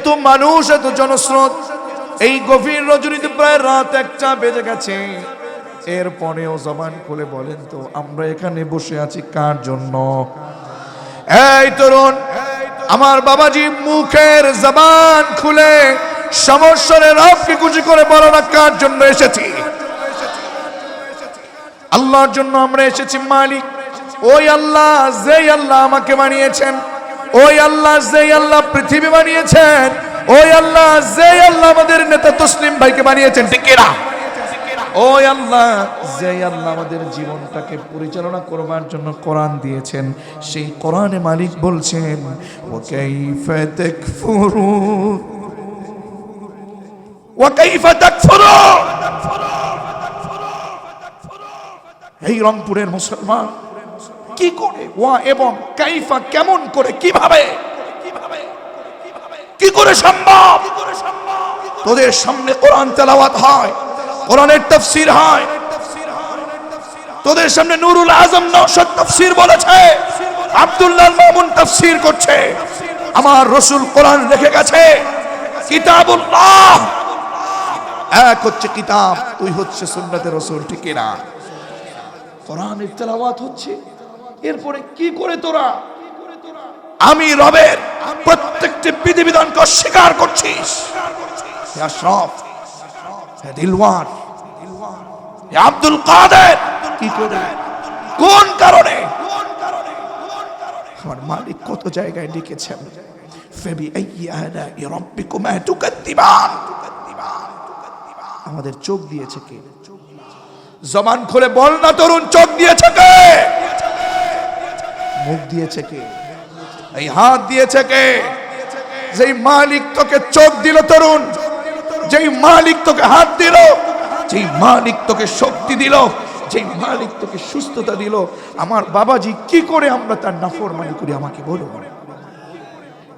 এত মানুষ, এত জনস্রোত, এই গভীর রজনীতে প্রায় রাত 1টা বেজে গেছে। এরপরেও জবান খুলে বলেন তো, আমরা এখানে বসে আছি কার জন্য? এই তরুণ, আমার বাবাজি মুখের জবান খুলে সমস্যারে রবকে খুশি করে বলো না, কার জন্য এসেছি? আল্লাহর জন্য আমরা এসেছি। মালিক ওই আল্লাহ, যেই আল্লাহ আমাকে বানিয়েছেন, ওই আল্লাহ যেই আল্লাহ পৃথিবী বানিয়েছেন, ওই আল্লাহ যেই আল্লাহ আমাদের নেতা তসলিম ভাইকে বানিয়েছেন, ঠিক কিনা? ওই আল্লাহ যেই আল্লাহ আমাদের জীবনটাকে পরিচালনা করবার জন্য কোরআন দিয়েছেন, সেই কোরআনে মালিক বলছেন ওয়া কাইফা তাকফুরুন ওয়া কাইফা তাকফুরুন। এই রংপুরের মুসলমান কি করে, ওয়া এবং কাইফা কেমন করে, কিভাবে, কি করে সম্ভব? তোদের সামনে কোরআন তেলাওয়াত হয়, কোরআনের তাফসীর হয়, তোদের সামনে নুরুল আজম নওশাদ তাফসীর বলেছে, আব্দুল্লাহ মামুন তাফসীর করছে, আমার রাসূল কোরআন রেখে গেছে। কিতাবুল্লাহ এক হচ্ছে কিতাব, তুই হচ্ছে সুন্নতে রাসূল, ঠিক না? কোরআনের তেলাওয়াত হচ্ছে, এরপরে কি করে তোরা আমি রবের প্রত্যেকটি বিধিবিধানকে অস্বীকার করছিস? আশরাফ, দিলওয়ার, আব্দুল কাদের, কি করে, কোন কারণে? আমার মালিক কত জায়গায় লিখেছেন ফাবিআইয়ি আলাই রাব্বিকুমা তুকাদ্দিবান। আমাদের চোখ দিয়েছে কে? জবান খুলে বল না তরুণ, চোখ দিয়েছে কে? মুখ দিয়েছে কে? এই হাত দিয়েছে কে? যেই মালিক তোকে চোখ দিল তরুণ, যেই মালিক তোকে হাত দিল, যেই মালিক তোকে শক্তি দিল, যেই মালিক তোকে সুস্থতা দিল, আমার বাবাজি কি করে আমরা তার নাফরমানি করি? আমাকে বলো,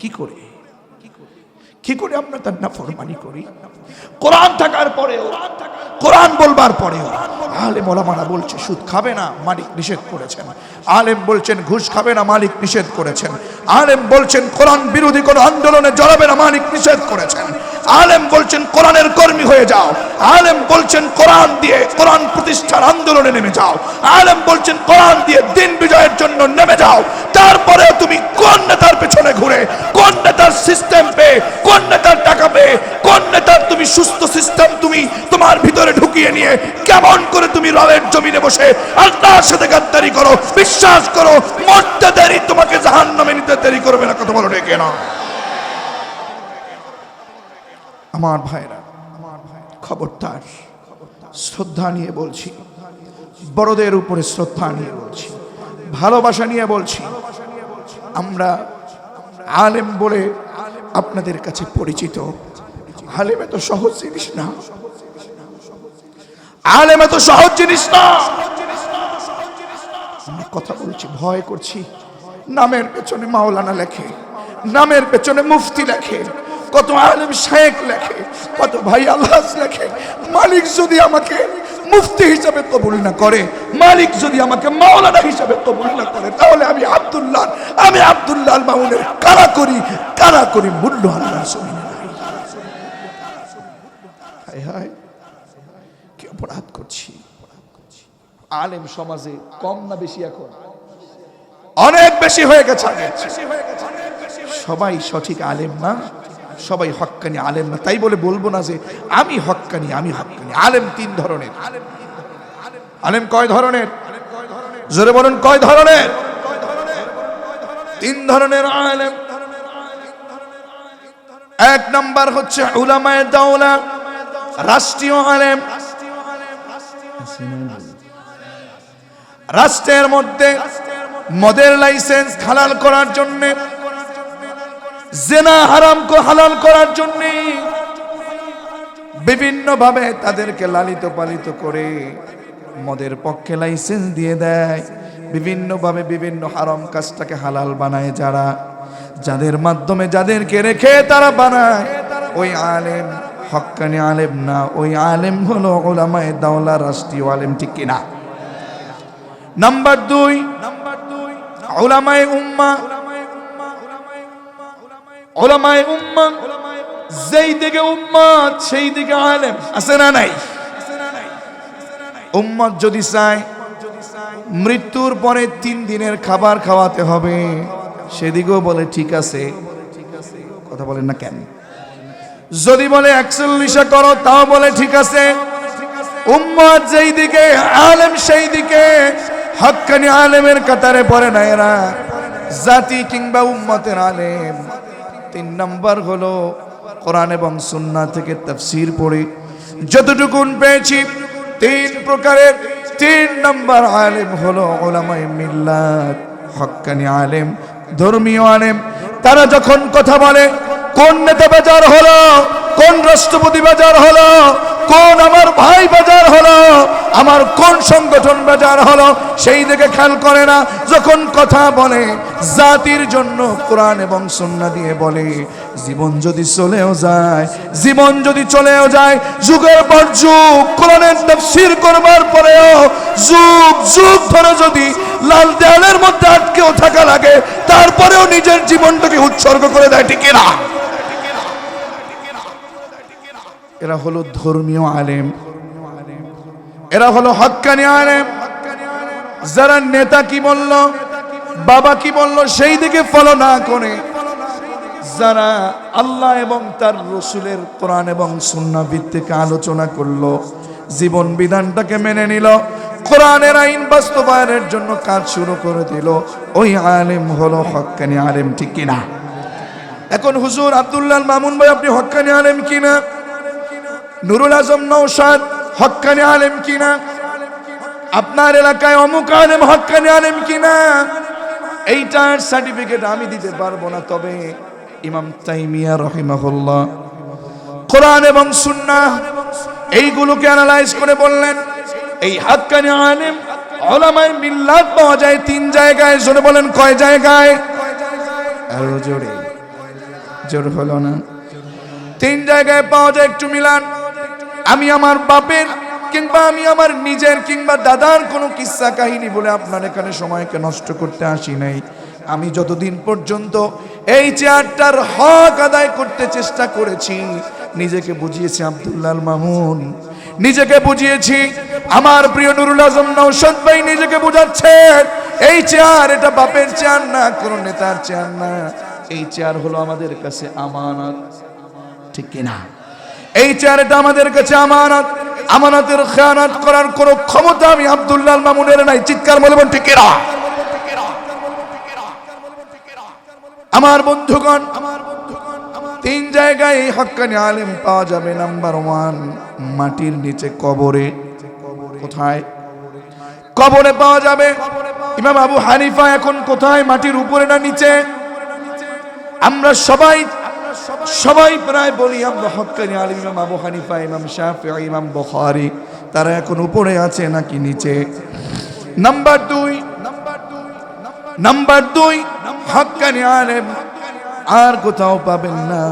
কি করে, কি করে আমরা তার নাফরমানি করি? কোরআন থাকার পরেও, কোরআন বলবার পরেও আলেম ওলামারা বলছে সুদ খাবে না, মালিক নিষেধ করেছেন। আলেম বলছেন ঘুষ খাবে না, মালিক নিষেধ করেছেন। আলেম বলছেন কোরআন বিরোধী কোন আন্দোলনে জড়াবে না, মালিক নিষেধ করেছেন। আলেম বলছেন কোরআনের কর্মী হয়ে যাও। আলেম বলছেন কোরআন দিয়ে কোরআন প্রতিষ্ঠার আন্দোলনে নেমে যাও। আলেম বলছেন কোরআন দিয়ে দিন বিজয়ের জন্য নেমে যাও। তারপরে তুমি কোন নেতার পেছনে ঘুরে, কোন নেতার সিস্টেম পেয়ে, কোন নেতার টাকা পেয়ে, কোন নেতার তুমি সুস্থ সিস্টেম তুমি তোমার ভিতরে ঢুকিয়ে নিয়ে কেমন করে তুমি রবের জমিনে বসে আল্লাহর সাথে গাদ্দারি করো? বিশ্বাস করো, মরতে দেরি তোমাকে জাহান্নামে নিতে দেরি করবে না। কথা বলো ঠিক না? আমার ভাইরা, খবরদার, শ্রদ্ধা নিয়ে বলছি, বড়দের উপরে শ্রদ্ধা নিয়ে বলছি, ভালোবাসা নিয়ে বলছি। আমরা আলেম বলে আপনাদের কাছে পরিচিত। আলেম এত সহজ জিনিস না, আলেম এত সহজ জিনিস না। আমরা কথা বলছি, ভয় করছি। নামের পেছনে মাওলানা লেখে, নামের পেছনে মুফতি লেখে, কত আলেম শেখ লেখে, কত ভাই আল্লাহ লেখে। মালিক যদি আমাকে মুফতি হিসাবে কবুল না করে, মালিক যদি আমাকে মাওলানা হিসাবে কবুল না করে, তাহলে আমি আব্দুল্লাহ মামুনের কারা করি মূল্য আল্লাহর জমিনে নাই। হায় হায়, কি অপরাধ করছি। আলেম সমাজে কম না বেশি? এখন অনেক বেশি হয়ে গেছে। সবাই সঠিক আলেম না, সবাই হক্কানি আলেম না। তাই বলে বলবো না যে আমি হক্কানি। আলেম 3 ধরনের। আলেম কয় ধরনের? জোরে বলুন, কয় ধরনের? 3 ধরনের আলেম। 1 নাম্বার হচ্ছে উলামায়ে দাওলা, রাষ্ট্রীয় আলেম। রাষ্ট্রের মধ্যে মদের লাইসেন্স হালাল করার জন্য, জিনা হারাম হালাল করার জন্য বিভিন্ন ভাবে তাদেরকে লালিত পালিত করে মদের পক্ষে লাইসেন্স দিয়ে দেয়। বিভিন্ন ভাবে বিভিন্ন হারাম কাজটাকে হালাল বানায় যাদের মাধ্যমে যাদেরকে রেখে তারা বানায়, ওই আলেম হক্কানি আলেম না। ওই আলেম হলো উলামায়ে দাওলা, রাষ্ট্রীয় আলেম, ঠিক কিনা? নাম্বার 2 উলামায়ে উম্মাহ। উলামায়ে উম্মাহ যেই দিকে উম্মত সেই দিকে আলেম, আছে না নাই? উম্মত যদি চায় মৃত্যুর পরে 3 দিনের খাবার খাওয়াতে হবে, সেদিকেও বলে ঠিক আছে। কথা বলেন না কেন? যদি বলে 41 করো, তাও বলে ঠিক আছে। উম্মত যেই দিকে আলেম সেই দিকে। হক্কানি আলেমের কাতারে পড়ে না এরা, জাতি কিংবা উম্মতের আলেম। 3 নাম্বার হলো কোরআন এবং সুন্নাহ থেকে তাফসীর পড়ে যতটুকুন পেয়েছি 3 প্রকারের 3 নাম্বার আলেম হলো উলামায়ে মিল্লাত, হক্কানি আলেম, ধর্মীয় আলেম। তারা যখন কথা বলে, কোন নেতা বাজার হলো, কোন রাষ্ট্রপতি বাজার হলো, কোন আমার ভাই বাজার হলো, আমার কোন সংগঠন বাজার হলো, সেই দিকে খেয়াল করে না। যখন কথা বলে জাতির জন্য কোরআন এবং সুন্নাহ দিয়ে বলে, জীবন যদি চলেও যায়, জীবন যদি চলেও যায়, যুগের পর যুগ কোরআনের তাফসীর করবার পরেও যুগ যুগ ধরে যদি লাল দেয়ালের মধ্যে আটকেও থাকা লাগে, তারপরেও নিজের জীবনটাকে উৎসর্গ করে দেয়, ঠিক না? এরা হলো ধর্মীয় আলেম, এরা হলো হক্কানি আলেম। যারা নেতা কি বলল, বাবা কি বলল, সেই দিকে ফলো না করে, যারা আল্লাহ এবং তার রসুলের কোরআন এবং সুন্নাহ ভিত্তিক আলোচনা করলো, জীবন বিধানটাকে মেনে নিল, কোরআনের আইন বাস্তবায়নের জন্য কাজ শুরু করে দিল, ওই আলেম হলো হক্কানি আলেম, ঠিক কিনা? এখন হুজুর আব্দুল্লাহ মামুন ভাই, আপনি হক্কানি আলেম কিনা? নুরুল আজম নওশাদ হক্কানি আলেম কিনা? আপনার এলাকায় অমুক আলেম হক্কানি আলেম কিনা? এইটার সার্টিফিকেট আমি দিতে পারবো না, তবে ইমাম তাইমিয়া রাহিমাহুল্লাহ কোরআন এবং সুন্নাহ এইগুলোকে অ্যানালাইজ করে বললেন, এই হক্কানি আলেম উলামায়ে মিল্লাত পাওয়া যায় 3 জায়গায়। জোরে বলেন, কয় জায়গায়? আরো জোরে, জোর হলো না। 3 জায়গায় পাওয়া যায়, একটু মিলান। আমি আমার বাপের কিংবা আমি আমার নিজের কিংবা দাদার কোনো কিস্সা কাহিনী বলে আপনার এখানে সময়কে নষ্ট করতে আসি নাই। আমি যতদিন পর্যন্ত এই চেয়ারটার হক আদায় করতে চেষ্টা করেছি, নিজেকে বুঝিয়েছি আব্দুল্লাহ মামুন, নিজেকে বুঝিয়েছি আমার প্রিয় নুরুল আজম নওশাদ ভাই, নিজেকে বুঝাচ্ছেন এই চেয়ার এটা বাপের চেয়ার না, কোনো নেতার চেয়ার না, এই চেয়ার হলো আমাদের কাছে আমানত, ঠিক কিনা? এই চেয়ার এটা আমাদের কাছে আমানত। আমানতের খেয়ানত করার কোনো ক্ষমতা আমি আব্দুল্লাহ মামুনের নাই। চিৎকার বলবেন, ঠিক কিনা? আমার বন্ধুগণ, 3 জায়গায় হক্কানি আলেম পাওয়া যাবে। নাম্বার 1, মাটির নিচে, কবরে। কোথায়? কবরে পাওয়া যাবে। ইমাম আবু হানিফা এখন কোথায়? মাটির উপরে না নিচে? আমরা সবাই প্রায় বলি আমরা হক্কানি আলেম ইমাম আবু হানিফা, ইমাম শাফিঈ, ইমাম বুখারী, তারা এখন উপরে আছে নাকি নিচে? নাম্বার 2 হক্কানি আলেম আর কোথাও পাবেন না।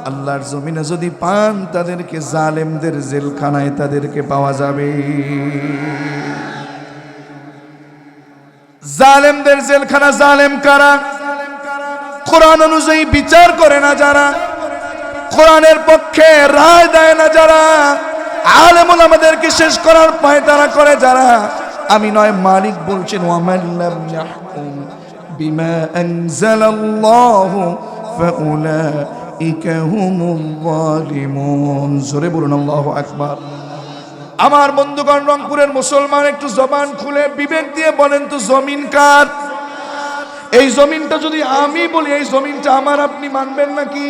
আল্লাহর জমিনে যদি পান, তাদেরকে জালেমদের জেলখানায় তাদেরকে পাওয়া যাবে। জালেমদের জেলখানা, জালেম কারা? কোরআন অনুযায়ী বিচার করে না যারা, কোরআনের পক্ষে রায় দেয় না যারা, আলেম ওলামাদেরকে শেষ করার পায়তারা করে যারা। আমি নয়, মালিক বলছেন, ওয়ামান লাম ইয়াহকুম বিমা আনজালাল্লাহু ফাউলাইকা হুমুল যালিমুন। জোরে বলুন আল্লাহু আকবার। আমার বন্ধুগণ, রংপুরের মুসলমান, একটু জবান খুলে বিবেক দিয়ে বলেন তো, জমিন কার? এই জমিনটা যদি আমি বলি এই জমিনটা আমার, আপনি মানবেন নাকি?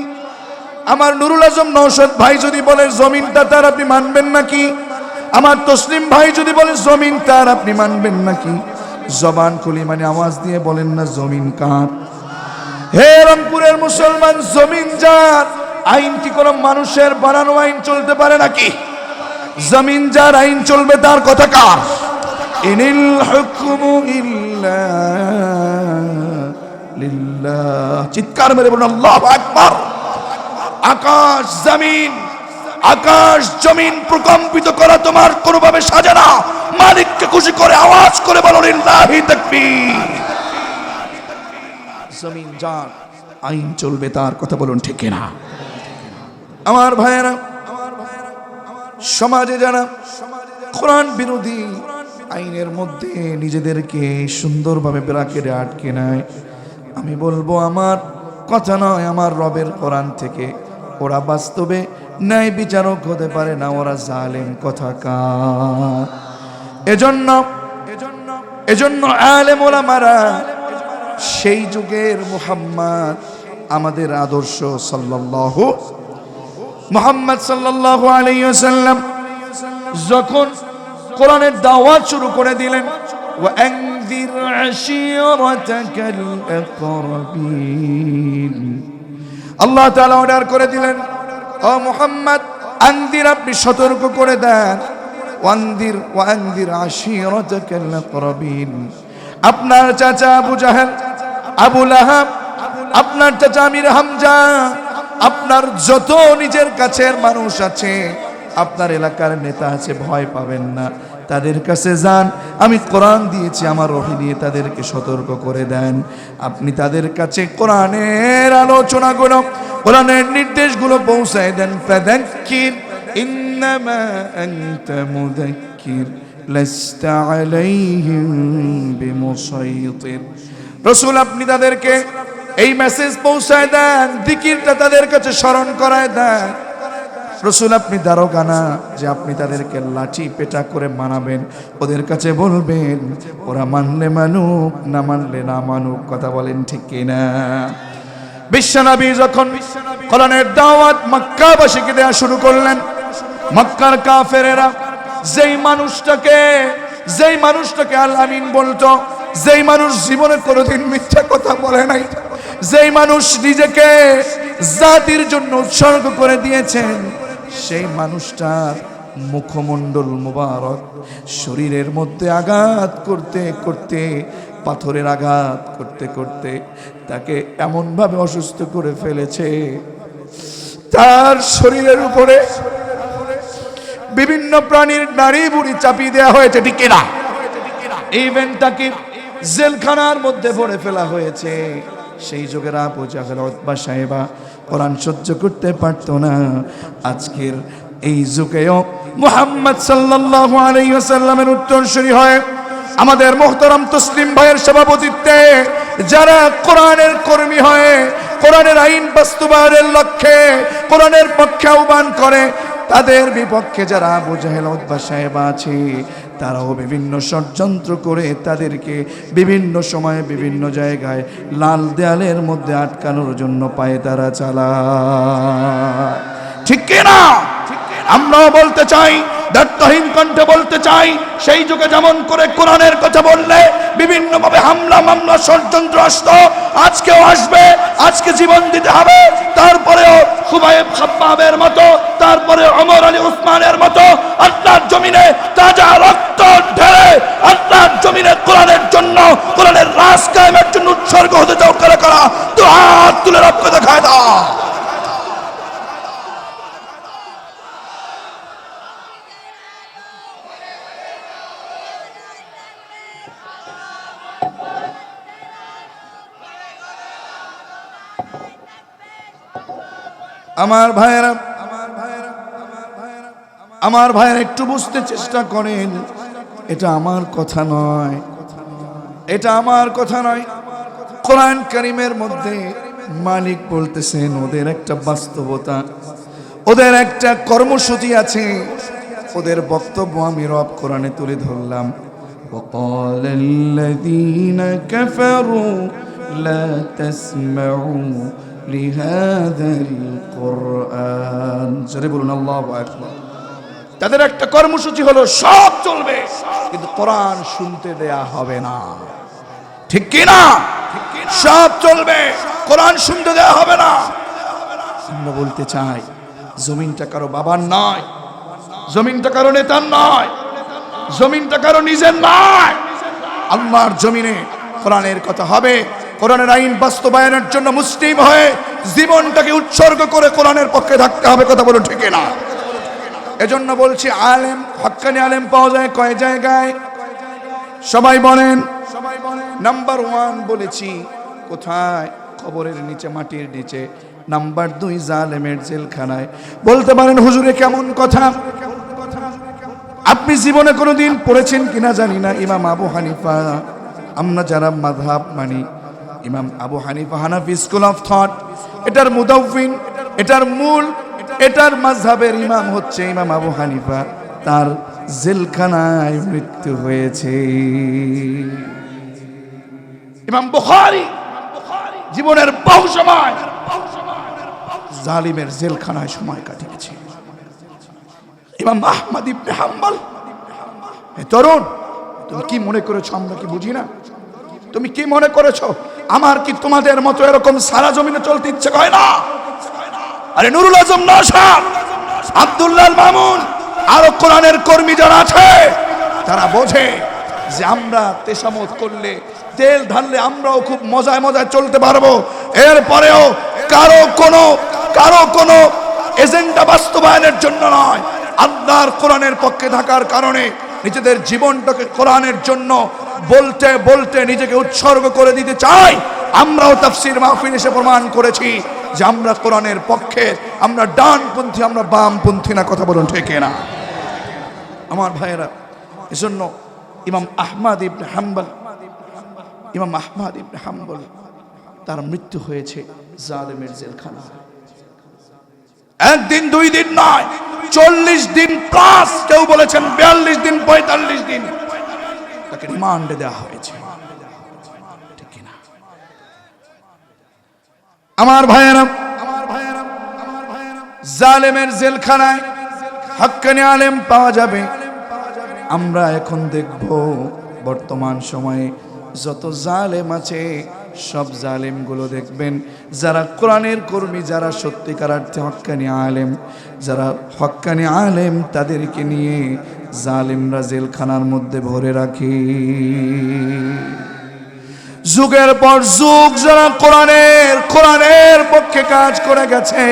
আমার নুরুল আজম নওশাদ ভাই যদি বলে জমিনটা তার, আপনি মানবেন নাকি? আমার তসলিম ভাই যদি বলে জমিন তার, আপনি মানবেন নাকি? জবান খুলি মানে আওয়াজ দিয়ে বলেন না, জমিন কার? হে রংপুরের মুসলমান, জমিন যার। আইন কি কোনো মানুষের বানানো আইন চলতে পারে নাকি? জমিন যার, আইন চলবে তার। কথা কার? ইনিল হুকমু ইল্লা লিল্লাহ। চিৎকার মেরে বলুন আল্লাহু আকবার। আকাশ জমিন প্রকম্পিত করা তোমার কোনোভাবে সাজে না। মালিককে খুশি করে আওয়াজ করে বলো লিল্লাহি তাকবীর। জমিন যার, আইন চলবে তার। কথা বলুন, ঠিক না? আমার ভাইয়েরা, সমাজে যারা কোরআন বিরোধী আইনের মধ্যে নিজেদেরকে সুন্দরভাবে ব্রাকেটে আটকে নেয়, আমি বলবো আমার কথা নয়, আমার রবের কোরআন থেকে ওরা বাস্তবে ন্যায় বিচারক হতে পারে না, ওরা জালেম কথাকার। এজন্য আলেম ওলামারা সেই যুগের মুহাম্মদ, আমাদের আদর্শ মুহাম্মদ সাল্লাল্লাহু আলাইহি ওয়াসাল্লাম যখন কোরআনের দাওয়াত শুরু করে দিলেন, ওয়ানযির আশীরাতাকাল আকরাবিন, আল্লাহ তাআলা অর্ডার করে দিলেন, ও মুহাম্মদ আনদির, আপনি সতর্ক করে দেন, ওয়ানদির আশীরাতাকাল আকরাবিন, আপনার চাচা আবু জাহেল, আবু লাহাব, আপনার চাচা আমির হামজা, আপনার যত নিজের কাছের মানুষ আছে, আপনার এলাকার নেতা আছে, ভয় পাবেন না, তাদের কাছে যান, আমি কোরআন দিয়েছি, আমার ওহী দিয়ে তাদেরকে সতর্ক করে দেন। আপনি তাদের কাছে কোরআনের আলোচনাগুলো, কোরআনের নির্দেশগুলো পৌঁছায় দেন। ফাযাক্কির ইন্নামা আনতা মুযাক্কির লাস্তা আলাইহিম বিমুসাইতির। রাসূল, আপনি তাদেরকে এই মেসেজ পৌঁছায় দেন, জিকিরটা তাদের কাছে স্মরণ করায় দেন। রাসূল, আপনি দারোগা না যে আপনি তাদেরকে লাঠি পেটা করে মানাবেন, ওদের কাছে বলবেন, ওরা মানলে মানুক, না মানলে না মানুক। কথা বলেন ঠিক কিনা? বিশ্বনবী যখন কোরআনের দাওয়াত মক্কাবাসীকে দেওয়া শুরু করলেন, মক্কার কাফেরেরা যেই মানুষটাকে আল আমিন বলতো, যেই মানুষ জীবনে কোনোদিন মিথ্যা কথা বলে নাই, যেই মানুষ নিজেকে জাতির জন্য উৎসর্গ করে দিয়েছেন, সেই মানুষটার মুখমণ্ডল মুবারক শরীরের মধ্যে আঘাত করতে করতে, পাথরের আঘাত করতে করতে তাকে এমনভাবে অসুস্থ করে ফেলেছে, তার শরীরের উপরে বিভিন্ন প্রাণীর নাড়ি বুড়ি চাপিয়ে দেওয়া হয়েছে, ঠিক কিনা? ইভেন তাকে জেলখানার মধ্যে ভরে ফেলা হয়েছে। সেই যুগের আবু জাহেল, উতবা সাহেবা কোরআন সহ্য করতে পারত না। আজকের এই যুগেও মুহাম্মদ সাল্লাল্লাহু আলাইহি ওয়াসাল্লামের উত্তরসূরি হয়ে আমাদের মুহতারাম তসলিম ভাইয়ের সভাপতিত্বে যারা কোরআনের কর্মী হয়ে কোরআনের আইন বাস্তবায়নের লক্ষ্যে কোরআনের পক্ষে আহ্বান করে, তাদের বিপক্ষে যারা আবু জাহেল, উতবা সাহেবা আছে, তারাও বিভিন্ন ষড়যন্ত্র করে তাদেরকে বিভিন্ন সময়ে বিভিন্ন জায়গায় লাল দেয়ালের মধ্যে আটকানোর জন্য পায়ে তারা চালায়, ঠিক কিনা? আমরাও বলতে চাই, দায়িত্বহীন কণ্ঠে বলতে চাই, সেই যুগে যেমন করে কোরআনের কথা বললে বিভিন্নভাবে হামলা মামলা ষড়যন্ত্র আসতো, আজকেও আসবে, আজকে জীবন দিতে হবে। তারপরেও খুবাইব খাব্বাবের মতো, তারপরে ওমর আলী উসমানের মতো আল্লাহর জমিনে তাজা রক্ত ঢেলে আল্লাহর জমিনে কোরআনের জন্য, কোরআনের রাজ কায়েমের জন্য উৎসর্গ হতে চাও কারা কারা? তো হাত তুলে রবকে দেখায় দাও। আমার ভাইয়েরা একটু বুঝতে চেষ্টা করেন, এটা আমার কথা নয়, এটা আমার কথা নয়। কোরআন কারীমের মধ্যে মালিক বলতেছেন, ওদের একটা বাস্তবতা, ওদের একটা কর্মসূচি আছে, ওদের বক্তব্য আমি রব কোরআনে তুলে ধরলাম। وقال الذين كفروا لا تسمعوا لهذا القرآن, জোরে বলুন আল্লাহু আকবার। তাদের একটা কর্মসূচি হলো সব চলবে কিন্তু কোরআন শুনতে দেয়া হবে না, ঠিক কি না? সব চলবে, কোরআন শুনতে দেয়া হবে না। আমরা বলতে চাই, জমিনটা কারো বাবার নয়, জমিনটা কারো নেতার নয়, জমিনটা কারো নিজের নয়। আল্লাহর জমিনে কোরআনের কথা হবে, কোরআনের আইন বাস্তবায়নের জন্য মুসলিম হয়ে জীবনটাকে উৎসর্গ করে কোরআনের পক্ষে থাকতে হবে। কথা বলো ঠিক না? এজন্য বলছি, আলেম, হক্কানি আলেম পাওয়া যায় কয় জায়গায়? সবাই বলেন। নাম্বার 1 বলেছি কোথায়? কবরের নিচে, মাটির নিচে নাম্বার 2 জালেমের জেলখানায়। বলতে পারেন হুজুরে কেমন কথা? আপনি জীবনে কোনোদিন পড়েছেন কিনা জানি না, ইমাম আবু হানিফা, আমরা যারা মাযহাব মানি, ইমাম আবু হানিফা হানাফি স্কুল অফ থট, এটার মুদাউফিন, এটার মূল, এটার মাযহাবের ইমাম হচ্ছে ইমাম আবু হানিফা। তার জেলখানায় মৃত্যু হয়েছে। ইমাম বুখারী জীবনের বহু সময় জালিমের জেলখানায় সময় কাটিয়েছে। ইমাম আহমদ ইবনে হাম্বল, তরুণ তুমি কি মনে করেছো আমরা কি বুঝি না? তুমি কি মনে করেছো আমার কি তোমাদের মতো এরকম সারা জমিনে চলতে ইচ্ছে হয় না? আরে নুরুল আজম নওশাদ, আব্দুল্লাহ আল মামুন, আরো কোরআনের কর্মী যারা আছে তারা বোঝে যে আমরা তেসামত করলে, তেল ঢাললে আমরাও খুব মজায় মজায় চলতে পারবো। এরপরেও কারো কোনো এজেন্ডা বাস্তবায়নের জন্য নয়, আল্লাহর কোরআনের পক্ষে থাকার কারণে নিজেদের জীবনটাকে কোরআনের জন্য বলতে বলতে নিজেকে উৎসর্গ করে দিতে চাই। আমরাও তাফসীর মাহফিল এসে প্রমাণ করেছি যে আমরা কোরআনের পক্ষে, আমরা ডানপন্থী, আমরা বামপন্থী না। কথা বলুন ঠিক না আমার ভাইয়েরা? এজন্য ইমাম আহমদ ইবনে হাম্বল তার মৃত্যু হয়েছে জালেমের জেলখানায়। একদিন 2 দিন নয়, 40 দিন প্লাস, কেউ বলেছেন 42 দিন, 45 দিন তাকে রিমান্ডে দেওয়া হয়েছে। ঠিক কিনা আমার ভাইয়েরা? জালেমের জেলখানায় হক্কানি আলেম পাওয়া যাবে। আমরা এখন দেখব বর্তমান সময়ে যত জালেম আছে সব জালেমগুলো দেখবেন যারা কোরআনের কর্মী, যারা সত্যিকার অর্থে হক্কানি আলেম, যারা হক্কানি আলেম, তাদেরকে নিয়ে জালেমরা জেলখানার মধ্যে ভরে রাখে। যুগের পর যুগ যারা কোরআনের পক্ষে কাজ করে গেছে,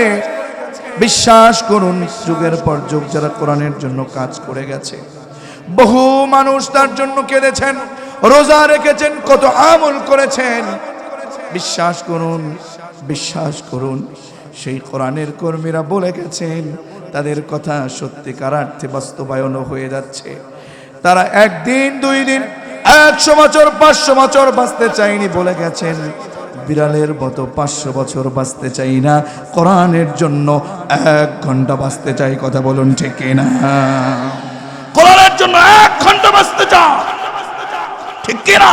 বিশ্বাস করুন, যুগের পর যুগ যারা কোরআনের জন্য কাজ করে গেছে, বহু মানুষ তার জন্য কেঁদেছেন, রোজা রেখেছেন, কত আমল করেছেন। বিশ্বাস করুন সেই কোরআনের কর্মীরা বলে গেছেন, তাদের কথা সত্যিকার অর্থে বাস্তবায়ন হয়ে যাচ্ছে। তারা 1 দিন 2 দিন 100 বছর 500 বছর বাঁচতে চাইনি বলে গেছেন, বিড়ালের মতো 500 বছর বাঁচতে চাই না, কোরআনের জন্য 1 ঘন্টা বাঁচতে চাই। কথা বলুন ঠিক না? কোরআনের জন্য 1 ঘন্টা বাঁচতে চাই, ঠিক কিনা?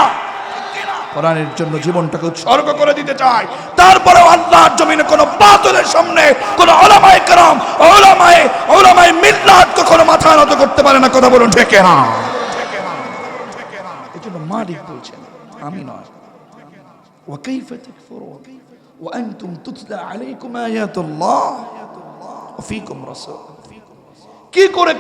কোরআনের জন্য জীবনটাকে উৎসর্গ করে দিতে চাই। তারপরেও আল্লাহর জমিনে কোনো বাতিলের সামনে কোনো উলামায়ে কেরাম, উলামায়ে মিল্লাত কখনো মাথা নত করতে পারে না। কথা বলুন ঠিক না? এজন্য মালিক বলছেন, আমি নয়। ওয়া কাইফা তাকফুরুন ওয়া আনতুম তুতলা আলাইকুম আয়াতুল্লাহ ওয়া ফীকুম রাসূল। কি করে,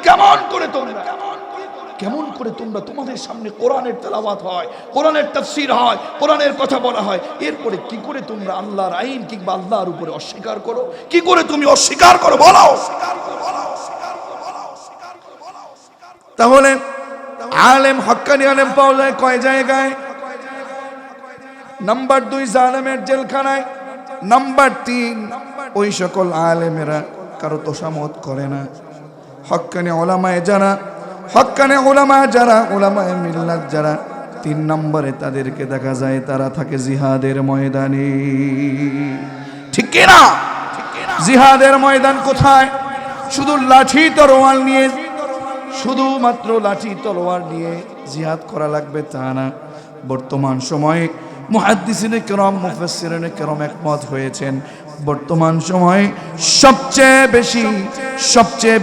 কেমন করে তোমরা তোমাদের সামনে কোরআনের তেলাওয়াত হয়, কোরআনের তাফসীর হয়, কোরআনের কথা বলা হয়, এরপরে কি করে তোমরা আল্লাহর আইন কিংবা আল্লাহর উপরে অস্বীকার করো? কি করে তুমি অস্বীকার করো বলো? তাহলে আলেম, হক্কানি আলেম পাওয়া যায় কয় জায়গায়? নাম্বার 2 জালেমের জেলখানায়। নাম্বার 3 ওই সকল আলেমেরা কারো তোষামত করে না। হক্কানি ওলামায়ে যারা উলামায়ে মিল্লাত যারা, 3 নম্বরে তাদেরকে দেখা যায় তারা থাকে জিহাদের ময়দানে। ঠিক কিনা? জিহাদের ময়দান কোথায়? শুধু লাঠি তরোয়াল নিয়ে, শুধুমাত্র লাঠি তরোয়াল নিয়ে জিহাদ করা লাগবে তা না। বর্তমান সময়ে মুহাদ্দিসিনে কেরাম, মুফাসসিরিনে কেরাম একমত হয়েছেন, বর্তমান সময়ে সবচেয়ে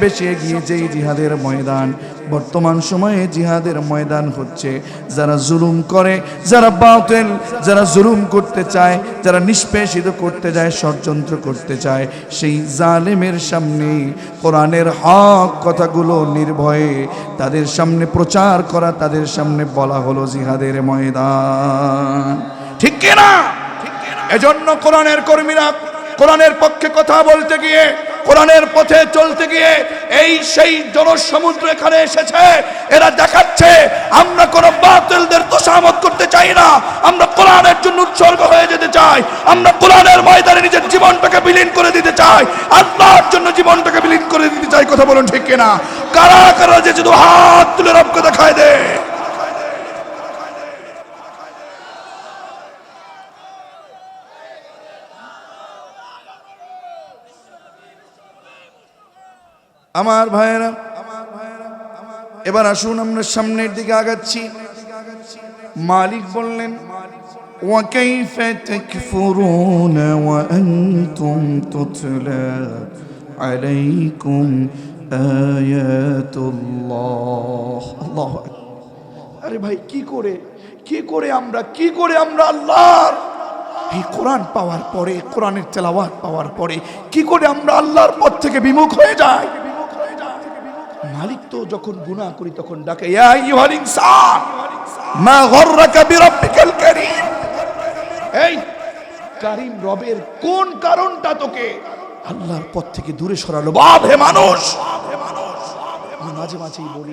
বেশি এগিয়ে যেই জিহাদের ময়দান, বর্তমান সময়ে জিহাদের ময়দান হচ্ছে যারা জুলুম করে, যারা বাতিল, যারা জুলুম করতে চায়, যারা নিষ্পেষিত করতে যায়, ষড়যন্ত্র করতে চায়, সেই জালেমের সামনে কোরআনের হক কথাগুলো নির্ভয়ে তাদের সামনে প্রচার করা, তাদের সামনে বলা হলো জিহাদের ময়দান। ঠিক কিনা? এজন্য কোরআনের কর্মীরা কোরআনের পক্ষে কথা বলতে গিয়ে কোরআনের পথে চলতে গিয়ে এই সেই জনসমুদ্র এখানে এসেছে। এরা দেখাচ্ছে আমরা কোনো বাতিলদের তোষামত করতে চাই না, আমরা কোরআনের জন্য উৎসর্গ হয়ে যেতে চাই, আমরা কোরআনের ময়দানে নিজের জীবনটাকে বিলীন করে দিতে চাই, আল্লাহর জন্য জীবনটাকে বিলীন করে দিতে চাই। কথা বলুন ঠিক কিনা? কারা কারা যে শুধু হাত তুলে রবকে দেখায় দেয়। আমার ভাইয়েরা, এবার আসুন আমরা সামনের দিকে আগাচ্ছি। মালিক বললেন وَكَيْفَ تَكْفُرُونَ وَأَنْتُمْ تُتْلَى عَلَيْكُمْ آيَاتُ اللَّهِ। আল্লাহু আকবার। আরে ভাই কি করে আমরা আল্লাহর এই কোরআন পাওয়ার পরে, কোরআনের তেলাওয়াত পাওয়ার পরে কি করে আমরা আল্লাহর পথ থেকে বিমুখ হয়ে যাই? মালিক তো যখন গুনাহ করি তখন ডাকে ইয়া আইয়ুহাল ইনসান মা গররাকা বিরাব্বিকাল কারীম। এই কারীম রবের কোন কারণটা তোকে আল্লাহর পথ থেকে দূরে সরালো? বাপ হে মানুষ, আমি মাঝে মাঝেই বলি,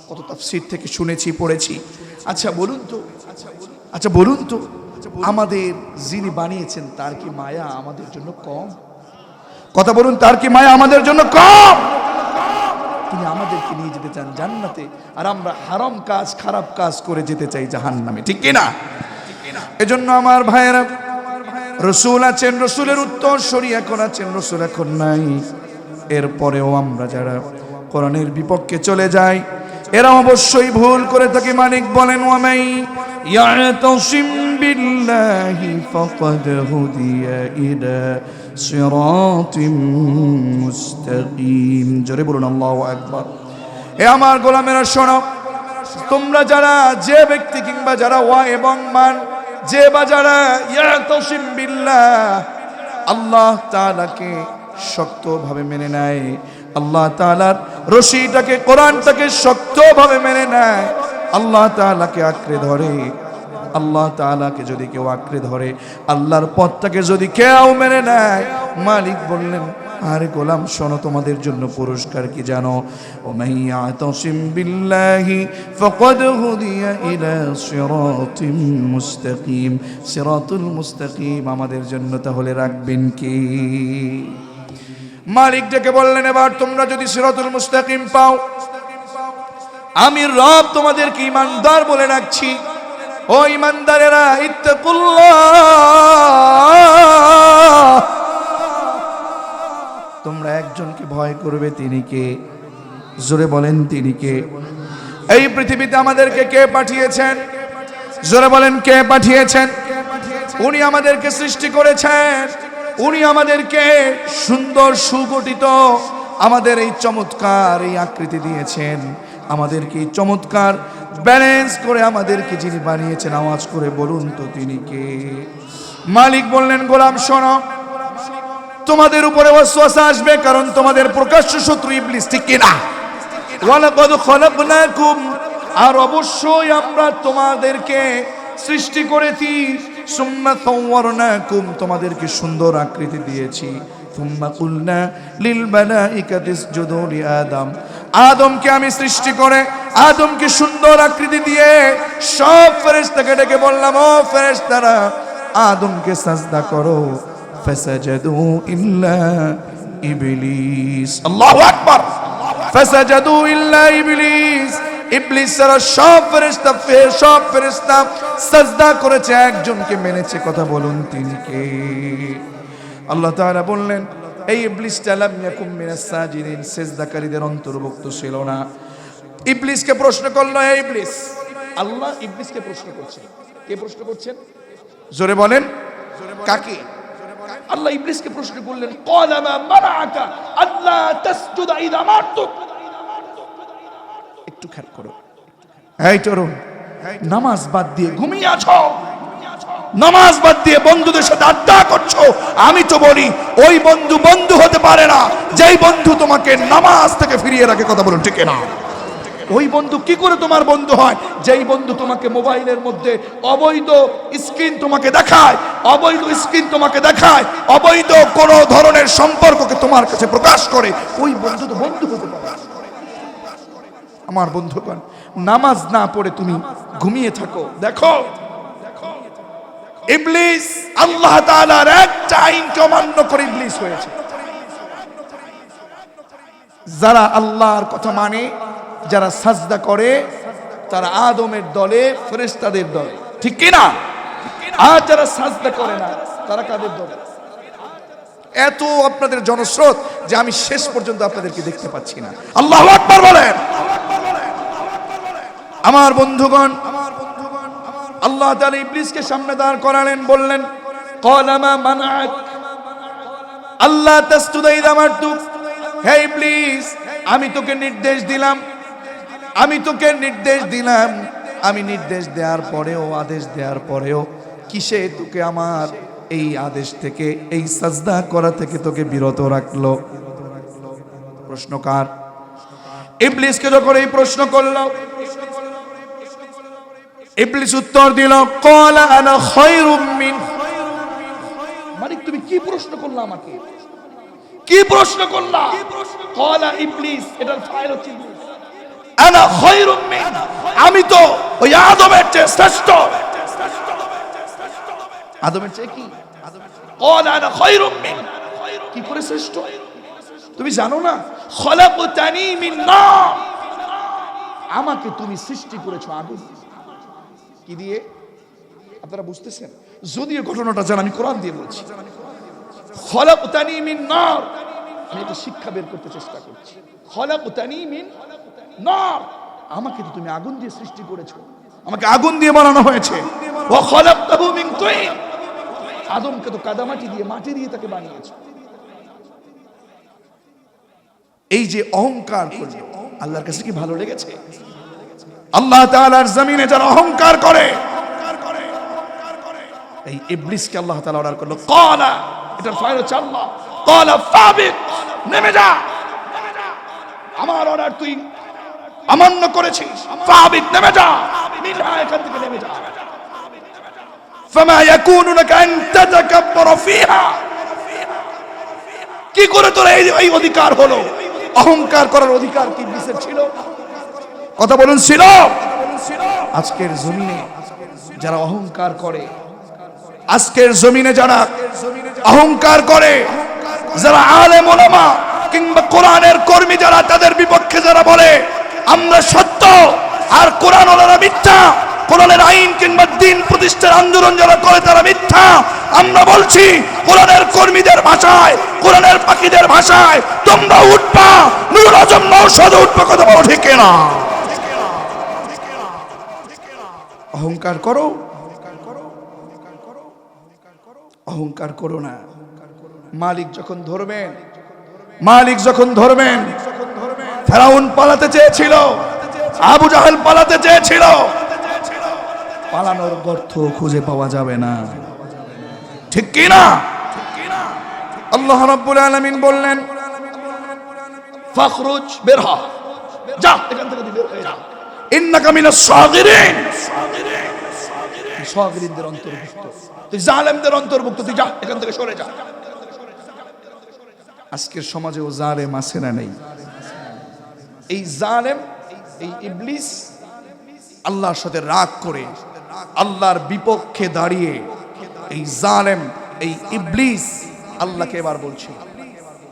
কত তাফসীর থেকে শুনেছি পড়েছি। আচ্ছা বলুন তো আমাদের যিনি বানিয়েছেন তার কি মায়া আমাদের জন্য কম? কথা বলুন, তার কি মায়া আমাদের জন্য কম? তিনি আমাদেরকে নিয়ে যেতে চান জান্নাতে, আর আমরা হারাম কাজ, খারাপ কাজ করে যেতে চাই জাহান্নামে। ঠিক কিনা? এজন্য আমার ভাইয়েরা, রসুল আছেন, রসুলের উত্তর সরি এখন আছেন, রসুল এখন নাই। এরপরেও আমরা যারা কোরআনের বিপক্ষে চলে যাই এরা অবশ্যই ভুল করে থাকি। মালিক বলেন ওয়ামাই ইয়াতাসিম বিল্লাহি ফাকাদ হুদিয়া ইলা সিরাতিম মুস্তাকিম। জোরে বলুন আল্লাহু আকবার। এ আমার গোলামেরা শোনো, তোমরা যারা, যে ব্যক্তি কিংবা যারা ওয়া এবং মান, যে বা যারা ইয়াতাসিম বিল্লাহ, আল্লাহ তাআলাকে শক্তভাবে মেনে নেয়, আল্লাহ তাআলার রশিটাকে, কোরআনটাকে শক্তভাবে মেনে নেয়, আল্লাহ তাআলাকে আঁকড়ে ধরে, আল্লাহ তাআলাকে যদি কেউ আঁকড়ে ধরে, আল্লাহর পথটাকে যদি কেউ মেনে নেয়, মালিক বললেন আরে গোলাম শোনো, তোমাদের জন্য পুরস্কার কি জানো? ওমাই ইয়াতাসিম বিল্লাহি ফাকাদ হুদিয়া ইলা সিরাতিম মুস্তাকিম। সিরাতুল মুস্তাকিম আমাদের জন্য তাহলে রাখবেন কি? মালিক ডেকে বললেন এবার তোমরা যদি সিরাতুল মুস্তাকিম পাও, আমি রব তোমাদেরকে ঈমানদার বলে রাখছি। ও ঈমানদারেরা, ইত্তাকুল্লাহ, তোমরা একজনকে ভয় করবে। তিনি কে? জোরে বলেন তিনি কে? এই পৃথিবীতে আমাদেরকে কে পাঠিয়েছেন? জোরে বলেন কে পাঠিয়েছেন? উনি আমাদেরকে সৃষ্টি করেছেন, উনি আমাদেরকে সুন্দর সুগঠিত, আমাদের এই চমৎকার এই আকৃতি দিয়েছেন, আমাদেরকে চমৎকার ব্যালেন্স করে আমাদেরকে যিনি বানিয়েছেন, আওয়াজ করে বলুন তো তিনি কে? মালিক বললেন গোলাম শোনো, তোমাদের উপরে ওয়াসওয়াসা আসবে, কারণ তোমাদের প্রকাশ্য শত্রু ইবলিস। ঠিক কিনা? ওয়ালাকাদ খালাকনাকুম, আর অবশ্যই আমরা তোমাদেরকে সৃষ্টি করেছি, সুম্মা সাওয়ারনাকুম, তোমাদেরকে সুন্দর আকৃতি দিয়েছি, সুম্মা কুলনা লিল মালাইকাতি ইসজুদু লি আদম, আদমকে আমি সৃষ্টি করে আদমকে সুন্দর আকৃতি দিয়ে সব ফেরেশতাকে ডেকে বললাম ও ফেরেশতারা আদমকে সাজদা করো, ফাসাজাদু ইল্লা ইবলিস। আল্লাহু আকবার। ফাসাজাদু ইল্লা ইবলিস, ইবলিস সারা সব ফেরেশতা সাজদা করেছে, একজনকে মেনেছে। কথা বলুন তিনি কে? আল্লাহ তাআলা বললেন এই ইবলিসটা লাম ইয়াকুম মিনাস সাজিদিন, সিজদাকারীদের অন্তর্ভুক্ত ছিল না। ইবলিসকে প্রশ্ন করলো, হে ইবলিস, আল্লাহ ইবলিসকে প্রশ্ন করছেন। কে প্রশ্ন করছেন? জোরে বলেন কাকে? আল্লাহ ইবলিসকে প্রশ্ন করলেন, ক্বালা মা মানাআকা আল্লা তাসজুদা ইযা আমারতুক। একটু খেয়াল করো, এই তরুণ, নামাজ বাদ দিয়ে ঘুমিয়ে আছো, নামাজ বাদ দিয়ে বন্ধুদের সাথে আড্ডা করছো। আমি তো বলি ওই বন্ধু বন্ধু হতে পারে না যেই বন্ধু তোমাকে নামাজ থেকে ফিরিয়ে রাখে। কথা বলুন ঠিক না? ওই বন্ধু কি করে তোমার বন্ধু হয়? যেই বন্ধু তোমাকে মোবাইলের মধ্যে অবৈধ স্ক্রিন তোমাকে দেখায়, অবৈধ স্ক্রিন তোমাকে দেখায়, অবৈধ কোনো ধরনের সম্পর্ককে তোমার কাছে প্রকাশ করে, ওই বন্ধু তো বন্ধু হতে পারে। আমার বন্ধুগণ, নামাজ না পড়ে তুমি ঘুমিয়ে থাকো, দেখো ইবলিস আল্লাহ তাআলার একটা আইনকে অমান্য করে ইবলিস হয়েছে। যারা আল্লাহর কথা মানে, যারা সাজদা করে, তারা আদমের দলে, ফেরেশতাদের দলে, ঠিক কি না? আর যারা সাজদা করে না, তারা কাদের দলে? এত আপনাদের জনস্রোত যে আমি শেষ পর্যন্ত আপনাদেরকে দেখতে পাচ্ছি না। আল্লাহু আকবার বলেন। আমার বন্ধুগণ, আল্লাহ তাআলা ইবলিসকে সামনে দাঁড় করালেন, বললেন ক্বালা মা মানাআক আল্লা তাসজুদা ইযা আমারতুক। হে ইবলিস, আমি তোকে নির্দেশ দিলাম, আমি তোকে নির্দেশ দিলাম, আমি নির্দেশ দেওয়ার পরেও, আদেশ দেওয়ার পরেও কিসে তোকে আমার এই আদেশ থেকে, এই সাজদা করা থেকে তোকে বিরত রাখলো? প্রশ্নকার ইবলিসকে যখন এই প্রশ্ন করলো, ইবলিস উত্তর দিল ক্বালা আনা খায়রুম মিন। মালিক তুমি কি প্রশ্ন করলা আমাকে? কি প্রশ্ন করলা? ক্বালা ইবলিস, এটার ফাইল হচ্ছে ইবলিস। আনা খায়রুম মিন, আমি তো ওই আদমের চেয়ে শ্রেষ্ঠ। আদমের চেয়ে কি? ক্বালা আনা খায়রুম মিন, কি করে শ্রেষ্ঠ? তুমি জানো না? খলাকতানি মিন নার, আমাকে তুমি সৃষ্টি করেছো আগুন। কি দিয়ে? আপনারা বুঝতেছেন? যদিও ঘটনাটা জান, আমি কোরআন দিয়ে বলছি। খলাকতানি মিন নার, আমি একটা শিক্ষা বের করতে চেষ্টা করছি। খলাকতানি মিন নার, আমাকে তো তুমি আগুন দিয়ে সৃষ্টি করেছো, আমাকে আগুন দিয়ে বানানো হয়েছে। ওয়া খলাকতাহু মিন তিন, আদমকে তো কাদামাটি দিয়ে, মাটি দিয়ে তাকে বানিয়েছো। এই যে অহংকার করলো, আল্লাহর কাছে কি ভালো লেগেছে? আল্লাহ তাআলার জমিনে যারা অহংকার করে, এই ইবলিসকে আল্লাহ তাআলা অর্ডার করলো, ক্বালা, এটার ফাইল হচ্ছে আল্লাহ, ক্বালা ফাবিত, নেমে যা, আমার অর্ডার তুই অমান্য করেছিস, ফাবিত, নেমে যা, মিনহা, এখান থেকে নেমে যা। ফামা ইয়াকুনু লাকা আন তাতাকাব্বারা ফিহা, কি করে তোর এই অধিকার হলো? অহংকার করার অধিকার কি ইবলিসের ছিল? কথা বলুন, ছিল? আজকের জমিনে যারা অহংকার করে, আজকের জমিনে যারা অহংকার করে, যারা আলেম ওলামা কিংবা কোরআনের কর্মী যারা, তাদের বিপক্ষে যারা বলে আমরা সত্য আর কোরআন ওলারা মিথ্যা, কোরআনের আইন কিংবা দ্বীন প্রতিষ্ঠার আন্দোলন যারা করে তারা মিথ্যা, আমরা বলছি কোরআনের কর্মীদের ভাষায়, কোরআনের পাখিদের ভাষায় তোমরা উঠবা, নূর আজম নওশাদ উঠবা। কথা বলো ঠিক না? অহংকার করো, অহংকার করো না। মালিক যখন ধরবেন, মালিক যখন ধরবেন, ফেরাউন পালাতে চেয়েছিল, আবু জাহেল পালাতে চেয়েছিল, পালানোর গর্ত খুঁজে পাওয়া যাবে না, ঠিক কি না? আল্লাহ রাব্বুল আলামিন বললেন ফাখরুজ, বের হ, যা এখান থেকে, বের হয়ে যা, ইন্নাকা মিনাস সাগিরিন, সাগিরিনদের অন্তর্ভুক্ত, তুই জালেমদের অন্তর্ভুক্ত, তুই যা এখান থেকে, সরে যা। আজকের সমাজেও জালেম আছে না নেই? এই জালেম, এই ইবলিস আল্লাহর সাথে রাগ করে, আল্লাহর বিপক্ষে দাঁড়িয়ে, এই জালেম, এই ইবলিস আল্লাহকে এবার বলছে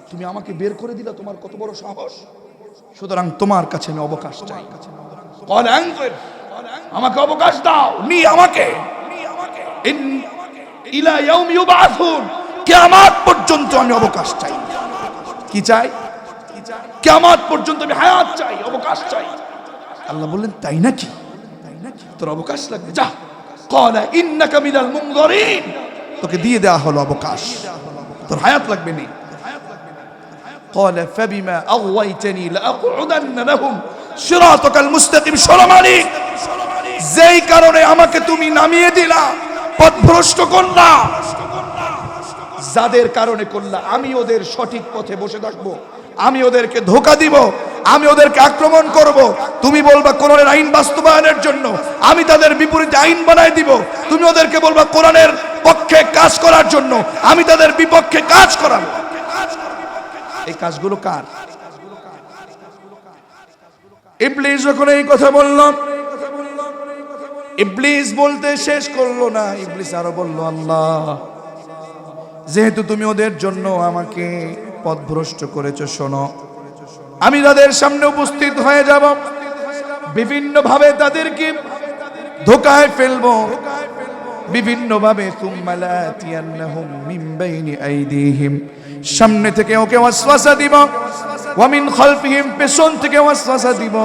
তুমি আমাকে বের করে দিলা, তোমার কত বড় সাহস, সুতরাং তোমার কাছে আমি অবকাশ চাই। আমাকে অবকাশ দাও, নি আমাকে ইলা ইয়াউমি ইউবাসুন, কিয়ামত পর্যন্ত আমি অবকাশ চাই। কি চাই? কিয়ামত পর্যন্ত আমি হায়াত চাই, অবকাশ চাই। আল্লাহ বললেন তাই নাকি? তোর অবকাশ লাগবে, যা। ক্বালা ইন্নাকা মিনাল মুনযারিন, তোকে দিয়ে দেওয়া হলো অবকাশ, তোর হায়াত লাগবে না। ক্বালা ফাবিমা আগাওয়াইতানি লাআকউদান্না লাহুম সিরাতাকাল মুস্তাকিম। শোনো মালিক, যেই কারণে আমাকে তুমি নামিয়ে দিলা, পথভ্রষ্ট করলা, যাদের কারণে করলা, আমি ওদের সঠিক পথে বসে থাকবো, আমি ওদেরকে ধোঁকা দিব, আমি ওদেরকে আক্রমণ করব। তুমি বলবা কোরআনের আইন বাস্তবায়নের জন্য আমি তাদের বিপরীতে আইন বানাই দিব। তুমি ওদেরকে বলবা কোরআনের পক্ষে কাজ করার জন্য আমি তাদের বিপক্ষে কাজ করাবো। এই কাজগুলো কার? ইবলিস যখন এই কথা বলল, ইবলিস বলতে শেষ করলো না, ইবলিস আরো বলল, আল্লাহ যেহেতু তুমি ওদের জন্য আমাকে পথভ্রষ্ট করেছো, শোনো আমি তাদের সামনে উপস্থিত হয়ে যাব, বিভিন্ন ভাবে তাদেরকে ধোকায় ফেলবো, বিভিন্ন ভাবে সুম্মা লাতিয়ান্নাহুম মিন বাইনি আইদিহিম, সামনে থেকে ওকে ওয়াসওয়াসা দিব, ওয়া মিন খালফিহিম, পেছন থেকে ওয়াসওয়াসা দিব,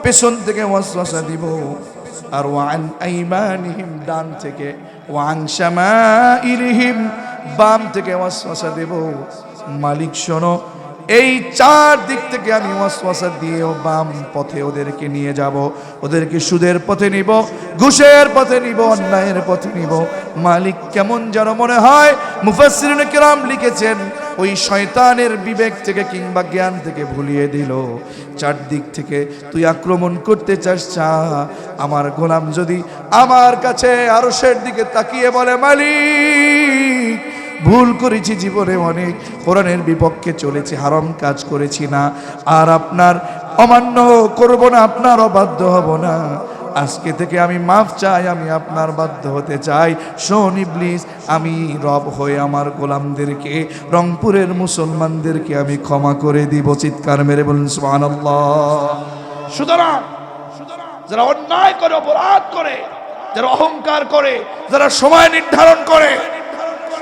পেছন থেকে ওয়াসওয়াসা দিব, আর ওয়া আন আইমানিহিম, ডান থেকে, ওয়া আন শামাইলিহিম, বাম থেকে ওয়াসওয়াসা দেব। মালিক শোনো, এই চার দিক থেকে আমি ওয়াসওয়াসা দিয়ে বাম পথে ওদেরকে নিয়ে যাব, ওদেরকে সুদের পথে নিব, ঘুষের পথে নিব, অন্যায়ের পথে নিব। মালিক কেমন যেন মনে হয়, মুফাসসিরিনে কেরাম লিখেছেন, ওই শয়তানের বিবেক থেকে কিংবা জ্ঞান থেকে ভুলিয়ে দিল, চারদিক থেকে তুই আক্রমণ করতে চাস, চা। আমার গোলাম যদি আমার কাছে আরশের দিকে তাকিয়ে বলে, মালিক ভুল করেছি, জীবনে অনেক কোরআনের বিপক্ষে চলেছি, হারাম কাজ করেছি না, আর আপনার অমান্য করব না, আপনার অবাধ্য হব না, আজকে থেকে আমি মাফ চাই, আমি আপনার বাধ্য হতে চাই। শোন ইবলিস, আমি রব হয়ে আমার গোলামদেরকে, রংপুরের মুসলমানদেরকে আমি ক্ষমা করে দিব। চিৎকার মেরে বলুন সুবহানাল্লাহ। সুতরাং যারা অন্যায় করে, অপরাধ করে, যারা অহংকার করে, যারা সময় নির্ধারণ করে,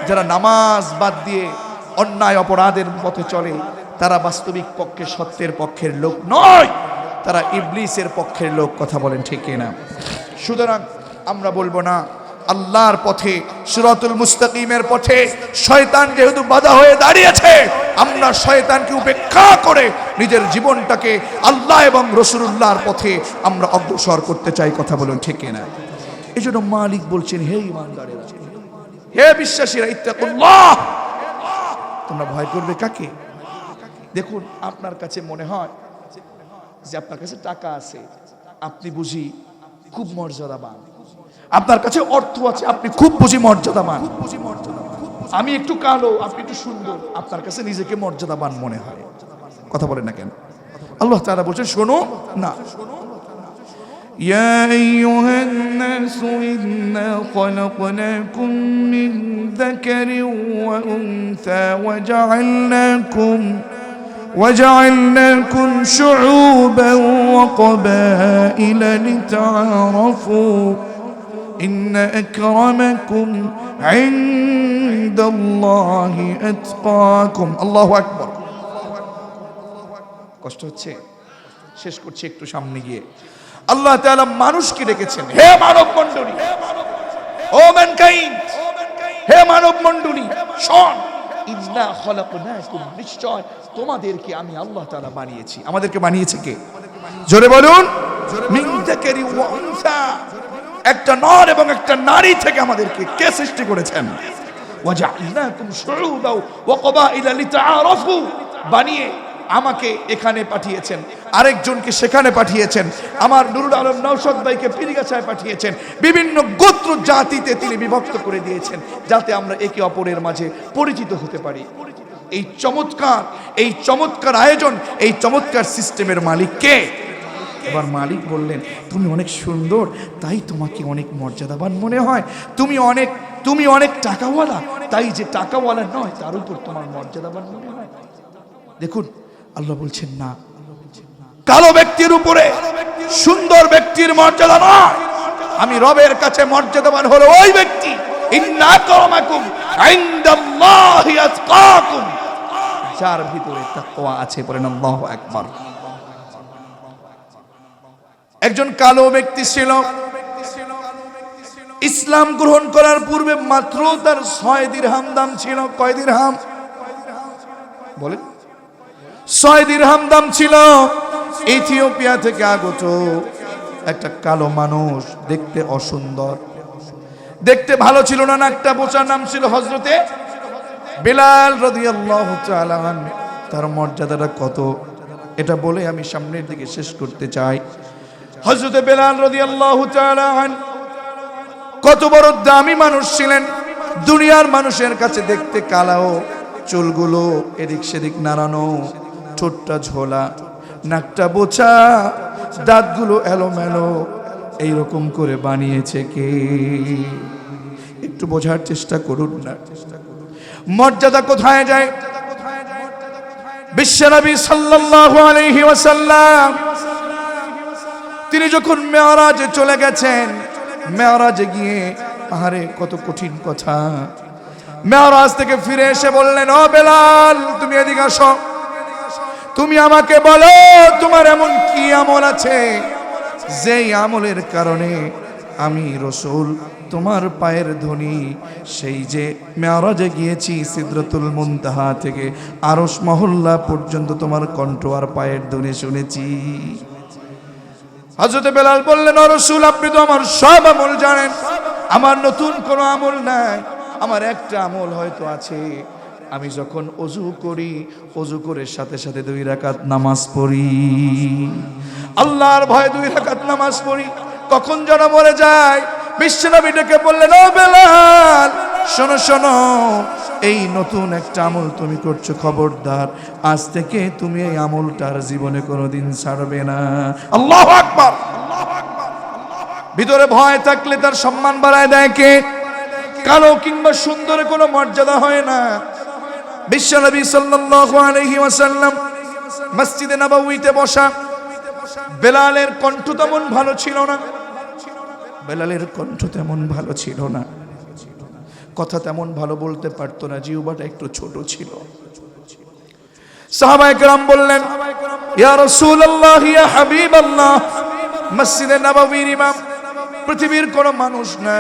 যারা নামাজ বাদ দিয়ে অন্যায় অপরাধের পথে চলে, তারা বাস্তবিক পক্ষে সত্যের পক্ষের লোক নয়, তারা ইবলিসের পক্ষের লোক। কথা বলেন ঠিক কিনা? সুতরাং আমরা বলবো না আল্লাহর পথে, সিরাতুল মুস্তাকিমের পথে শয়তান যেহেতু বাধা হয়ে দাঁড়িয়েছে, আমরা শয়তানকে উপেক্ষা করে নিজের জীবনটাকে আল্লাহ এবং রাসূলুল্লাহর পথে আমরা অগ্রসর করতে চাই। কথা বলুন ঠিক কিনা? এই জন্য মালিক বলছেন, হে ঈমানদারেরা, হে বিশ্বাসীরা, ইত্তাকুল্লাহ, তোমরা ভয় করবে কাকে? দেখুন, আপনার কাছে মনে হয় যে আপনার কাছে টাকা আছে, আপনি বুঝি খুব মর্যাদাবান, আপনার কাছে অর্থ আছে, আপনি খুব বুঝি মর্যাদাবান। আমি একটু কালো, আপনি একটু সুন্দর, আপনার কাছে নিজেকে মর্যাদাবান মনে হয়। কথা বলেন না কেন? আল্লাহ তাআলা বলছেন, শোনো না, يا أيها الناس إنا خلقناكم من ذكر وأنثى وجعلناكم شعوبا وقبائل لتعارفوا إن أكرمكم عند الله أتقاكم। الله أكبر। কষ্ট হচ্ছে, শেষ করছি একটু সামনে গিয়ে। আল্লাহ তাআলা মানুষকে ডেকেছেন, হে মানব মণ্ডলী, ও ম্যানকাইন্ড, হে মানব মণ্ডলী, শোন, ইন্না খলাকনাকুম, নিশ্চয় তোমাদেরকে আমি আল্লাহ তাআলা বানিয়েছি। আমাদেরকে বানিয়েছে কে? জোরে বলুন। মিন যাকারি ওয়া উনসা, একটা নর এবং একটা নারী থেকে আমাদেরকে কে সৃষ্টি করেছেন? ওয়া জাআলনাকুম শুউবা ওয়া ক্বাবাইলা লিতাআরাফু, বানিয়ে আমাকে এখানে পাঠিয়েছেন, আরেকজনকে সেখানে পাঠিয়েছেন, আমার নুরুল আলম নওশাদ ভাইকে পীরগাছায় পাঠিয়েছেন, বিভিন্ন গোত্র জাতিতে তিনি বিভক্ত করে দিয়েছেন, যাতে আমরা একে অপরের মাঝে পরিচিত হতে পারি। এই চমৎকার আয়োজন, এই চমৎকার সিস্টেমের মালিক কে? এবার মালিক বললেন, তুমি অনেক সুন্দর, তাই তোমাকে অনেক মর্যাদাবান মনে হয়, তুমি অনেক টাকাওয়ালা, তাই যে টাকাওয়ালা নয় তার উপর তোমার মর্যাদাবান মনে হয়। দেখুন, আল্লাহ বলছেন না, কালো ব্যক্তির উপরে সুন্দর ব্যক্তির মর্যাদা নয়, আমি রবের কাছে মর্যাদাবান হলো ওই ব্যক্তি, ইন্না আকরামাকুম ইনদাল্লাহি আতকাকুম, যার ভিতরে তাকওয়া আছে। বলেন আল্লাহু আকবার। একজন কালো ব্যক্তি ছিল, ইসলাম গ্রহণ করার পূর্বে মাত্র তার 6 দিরহাম দাম ছিল। কয় দিরহাম? বলেন। 6 দিরহাম দাম ছিল। ইথিওপিয়া থেকে আগত একটা কালো মানুষ, দেখতে অসুন্দর, দেখতে ভালো ছিল না, নাকটা বোচা, নাম ছিল হযরতে বিলাল রাদিয়াল্লাহু তাআলা আনহু। তার মর্যাদাটা কত? এটা বলে আমি সামনের দিকে শেষ করতে চাই। হযরত বেলাল রাদিয়াল্লাহু তাআলা আনহু কত বড় দামি মানুষ ছিলেন। দুনিয়ার মানুষের কাছে দেখতে কালো, চুলগুলো এদিক সেদিক নাড়ানো, ঠোঁটটা ঝোলা, নাকটা বোচা, দাঁতগুলো এলোমেলো, এইরকম করে বানিয়েছে কে? একটু বোঝার চেষ্টা করুন না। মর্যাদা কোথায় যায়? বিশ্বনবী সাল্লাল্লাহু আলাইহি ওয়াসাল্লাম তিনি যখন মেরাজে চলে গেছেন, মেরাজে গিয়ে আহারে কত কঠিন কথা। মেরাজ থেকে ফিরে এসে বললেন, ও বেলাল তুমি এদিকে আসো, তুমি আমাকে বলো তোমার এমন কি আমল আছে যেই আমলের কারণে আমি রাসূল তোমার পায়ের ধ্বনি সেই যে মেরাজে গিয়েছি সিদরাতুল মুনতাহা থেকে আরশ মহল্লা পর্যন্ত তোমার কণ্ঠ আর পায়ের ধ্বনি শুনেছি। হযরত বেলাল বললেন, ও রাসূল আপনি তো আমার সব আমল জানেন, আমার নতুন কোনো আমল নাই, আমার একটা আমল হয়তো আছে। আমি যখন ওযু করি, ওযু করে সাথে সাথে 2 রাকাত নামাজ পড়ি, আল্লাহর ভয়ে 2 রাকাত নামাজ পড়ি, কখন যেন মরে যায়। বিশ্বনবী ডেকে বললেন, ও বেলাল শোনো শোনো, এই নতুন একটা আমল তুমি করছো, খবরদার আজ থেকে তুমি এই আমলটার জীবনে কোনোদিন ছাড়বে না। আল্লাহু আকবার। ভিতরে ভয় থাকলে তার সম্মান বাড়ায় দেয় কে? কালো কিংবা সুন্দরে কোনো মর্যাদা হয় না। বিশ্বনবী সাল্লাল্লাহু আলাইহি ওয়াসাল্লাম মসজিদে নববীতে বসা, বেলালের কণ্ঠ তেমন ভালো ছিল না, বেলালের কণ্ঠ তেমন ভালো ছিল না, কথা তেমন ভালো বলতে পারতো না, জিহ্বাটা একটু ছোট ছিল। সাহাবায়ে কেরাম বললেন, ইয়া রাসূলুল্লাহ ইয়া হাবিবাল্লাহ, মসজিদে নববীর ইমাম পৃথিবীর কোনো মানুষ না,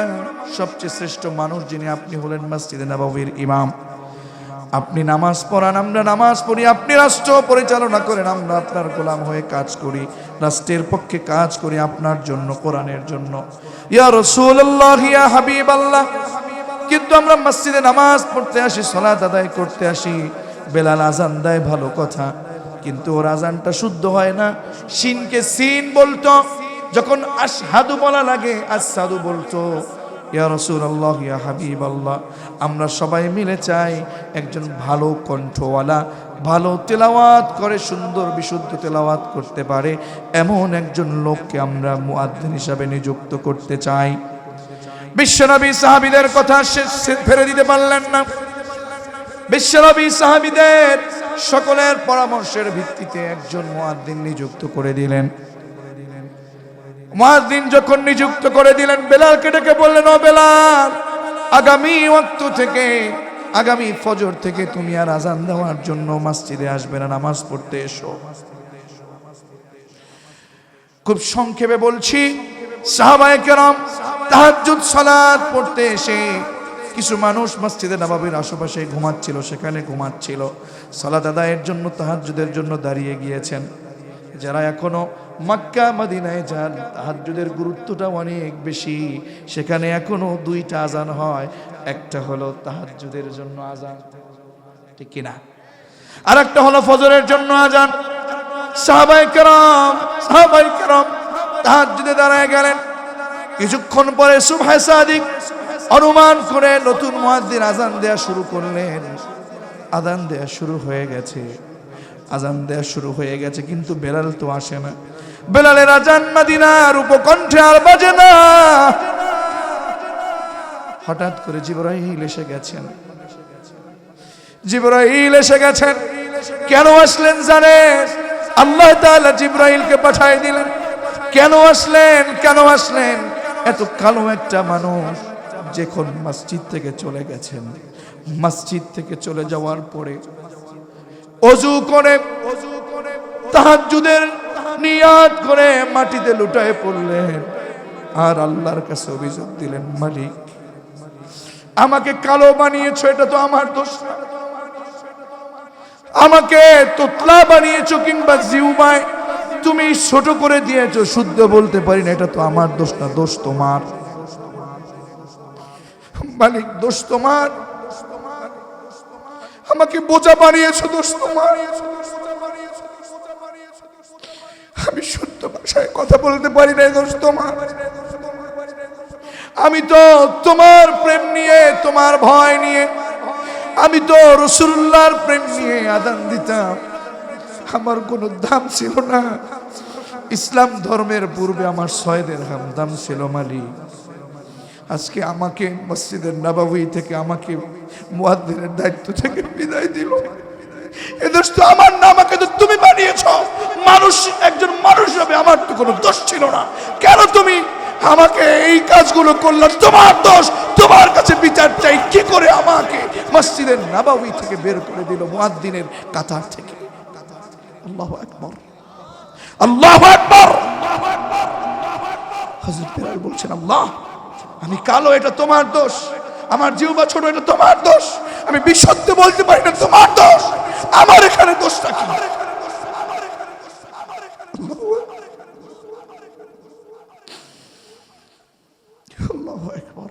সবচেয়ে শ্রেষ্ঠ মানুষ যিনি আপনি হলেন মসজিদে নববীর ইমাম। আপনি নামাজ পড়ান, আমরা নামাজ পড়ি, আপনি রাষ্ট্র পরিচালনা করেন, আমরা আপনার গোলাম হয়ে কাজ করি, রাষ্ট্রের পক্ষে কাজ করি আপনার জন্য, কোরআনের জন্য। ইয়া রাসূলুল্লাহ ইয়া হাবিবাল্লাহ, কিন্তু আমরা মসজিদে নামাজ পড়তে আসি, সালাত আদায় করতে আসি, বেলাল আজান দেয় ভালো কথা, কিন্তু ওর আজানটা শুদ্ধ হয় না, সিনকে সিন বলতো, যখন আশহাদু বলা লাগে আশহাদু বলতো। ইয়া রাসূলুল্লাহ ইয়া হাবিবাল্লাহ, আমরা সবাই মিলে চাই একজন ভালো কণ্ঠওয়ালা, ভালো তেলাওয়াত করে, সুন্দর বিশুদ্ধ তেলাওয়াত করতে পারে এমন একজন লোককে আমরা মুয়াজ্জিন হিসাবে নিযুক্ত করতে চাই। বিশ্বনবী সাহাবীদের কথা ফেলে দিতে পারলেন না। বিশ্বনবী সাহাবীদের সকলের পরামর্শের ভিত্তিতে একজন মুয়াজ্জিন নিযুক্ত করে দিলেন। মুয়াজ্জিন যখন নিযুক্ত করে দিলেন, বেলালকে ডেকে বললেন, ও বেলাল আগামী ওয়াক্ত থেকে, আগামী ফজর থেকে তুমি আর আজান দেওয়ার জন্য মসজিদে আসবে না, নামাজ পড়তে এসো। খুব সংক্ষেপে বলছি, সাহাবায়ে কেরাম তাহাজ্জুদ সালাত পড়তে এসে কিছু মানুষ মসজিদে নববীর আশেপাশে ঘুমাচ্ছিল, সেখানে ঘুমাচ্ছিল, সালাত আদায়ের জন্য তাহাজ্জুদের জন্য দাঁড়িয়ে গিয়েছেন। যারা এখনো মক্কা মদিনায় যান, তাহাজ্জুদের গুরুত্বটা অনেক বেশি, সেখানে এখনো 2টা আজান হয়, একটা হলো তাহাজ্জুদের জন্য আজান, ঠিক কিনা, আর একটা হলো ফজরের জন্য আজান। সাহাবায়ে কেরাম তাহাজ্জুদে দাঁড়ায় গেলেন। কিছুক্ষণ পরে সুবহে সাদিক অনুমান করে নতুন মুয়াজ্জিন আজান দেয়া শুরু করলেন। আজান দেয়া শুরু হয়ে গেছে, আজান দেয়া শুরু হয়ে গেছে, কিন্তু বেলাল তো আসে না। বেলালের আজান মদিনার উপকণ্ঠে আর বাজে না। হঠাৎ করে জিবরাইল এসে গেছেন। জিবরাইল এসে গেছেন। কেন আসলেন জানেন? আল্লাহ তাআলা জিবরাইলকে পাঠিয়ে দিলেন। কেন আসলেন? কেন আসলেন? এত কালো একটা মানুষ যখন মসজিদ থেকে চলে গেছেন, মসজিদ থেকে চলে যাওয়ার পরে ওযু করে তাহাজ্জুদের নিয়াত করে মাটিতে লুটায়ে পড়লেন আর আল্লাহর কাছে অভিযোগ দিলেন, মালিক আমাকে কালো বানিয়েছো, এটা তো আমার দোষ না। আমাকে তোতলা বানিয়েছো কিংবা জিহ্বায় তুমি ছোট করে দিয়েছো, শুদ্ধ বলতে পারি না, এটা তো আমার দোষ না, দোষ তোমার। মালিক দোষ তোমার, আমাকে বোঝা বানিয়েছো, দোষ তোমার। আমি শুদ্ধ ভাষায় কথা বলতে পারি না দোস্ত আমার। আমি তো তোমার প্রেম নিয়ে, তোমার ভয় নিয়ে, আমি তো রাসূলুল্লাহর প্রেম নিয়ে আযান দিতাম। আমার কোনো দাম ছিল না। ইসলাম ধর্মের পূর্বে আমার 6 দিরহাম দাম ছিল মালিক। আজকে আমাকে মসজিদের নববী থেকে আমাকে মুয়াজ্জিনের দায়িত্ব থেকে বিদায় দিল। এ দোষ তো আমার না, আমাকে তো তুমি বানিয়েছো। মানুষ, একজন মানুষ হবে, আমার তো কোনো দোষ ছিল না। কেন তুমি আমাকে এই কাজগুলো করলে? তোমার দোষ, তোমার কাছে বিচার চাই। কি করে আমাকে মসজিদের নববী থেকে বের করে দিল, মুয়াজ্জিনের কাতার থেকে? আল্লাহু আকবার, আল্লাহু আকবার। হযরত বিলাল বলছেন, আল্লাহ আমি কালো, এটা তোমার দোষ। আমার জিহ্বা ছোট, এটা তোমার দোষ। আমি বিশুদ্ধ বলতে পারি না, তোমার দোষ। আমার এখানে দোষটা কি? আল্লাহু আকবার।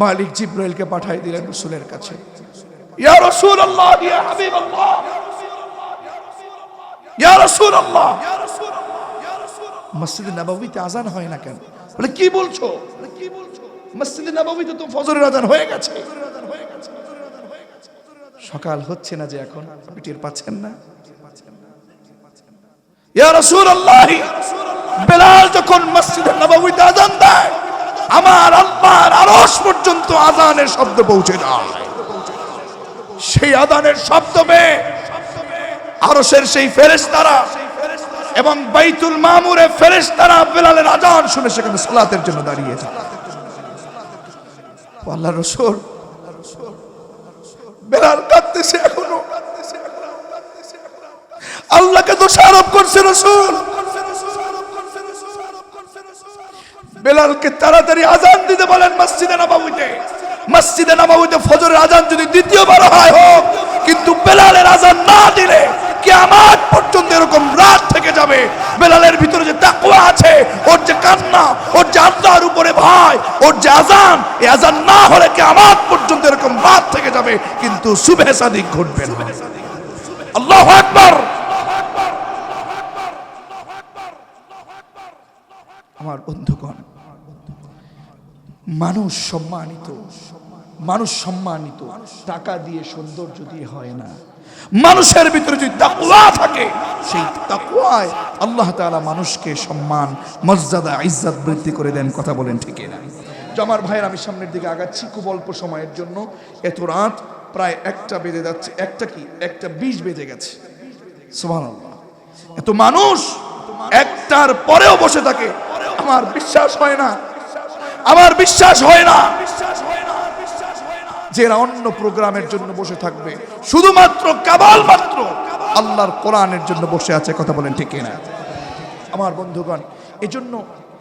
মালিক জিবরাইলকে পাঠিয়ে দিলেন রাসূলের কাছে। ইয়া রাসূলুল্লাহ, ইয়া হাবিবাল্লাহ, ইয়া রাসূলুল্লাহ, মসজিদে নববীতে আযান হয় না কেন? বলে কি বলছো? মসজিদে নববীতে তো ফজরের আযান হয়ে গেছে। সকাল হচ্ছে না যে এখন? টের পাচ্ছেন না? ইয়া রাসূলুল্লাহ, বিলাল যখন মসজিদে নববীতে আযান দেয়, আমার আল্লাহর আরশ পর্যন্ত আযানের শব্দ পৌঁছে যায়। সেই আযানের শব্দ পেয়ে আরশের সেই ফেরেশতারা এবং বাইতুল মামুরের ফেরেশতারা বিলালের আযান শুনে সেখানে সালাতের জন্য দাঁড়িয়ে যায়। আল্লাহর রাসূল বিলাল কাঁদতেছে এখনো, আল্লাহকে দোষারোপ করছে রাসূল। বিলালকে তাড়াতাড়ি আযান দিতে বলেন মসজিদে নববীতে। মসজিদে নববীতে ফজরের আযান যদি দ্বিতীয়বার হয় হোক, কিন্তু বিলালের আযান না দিলে কিয়ামত পর্যন্ত এরকম রাত থেকে যাবে। বিলালের ভিতরে যে তাকওয়া আছে, ওর যে কান্না, ওর যে আল্লাহর উপরে ভয়, ওর যে আযান, এই আযান না হলে কিয়ামত পর্যন্ত এরকম রাত থেকে যাবে, কিন্তু সুবহে সাদিক ঘটবে না। আল্লাহু আকবার। আমার বন্ধুগণ, মানুষ সম্মানিত, মানুষ সম্মানিত টাকা দিয়ে, সৌন্দর্য দিয়ে হয় না। মানুষের ভিতরে যদি তাকওয়া থাকে, সেই তাকওয়ায় আল্লাহ তাআলা মানুষকে সম্মান, মর্যাদা, ইজ্জত বৃদ্ধি করে দেন। কথা বলেন ঠিক না? তো আমার ভাইয়ের, আমি সামনের দিকে আগাচ্ছি খুব অল্প সময়ের জন্য। এত রাত, প্রায় 1টা বেজে যাচ্ছে। 1:20 বেজে গেছে। সুবহানাল্লাহ। এত মানুষ 1টার পরেও বসে থাকে। আমার বিশ্বাস হয় না, আমার বিশ্বাস হয় না যে এরা অন্য প্রোগ্রামের জন্য বসে থাকবে। শুধুমাত্র কেবলমাত্র আল্লাহর কোরআনের জন্য বসে আছে। কথা বলেন ঠিক না? আমার বন্ধুগণ, এজন্য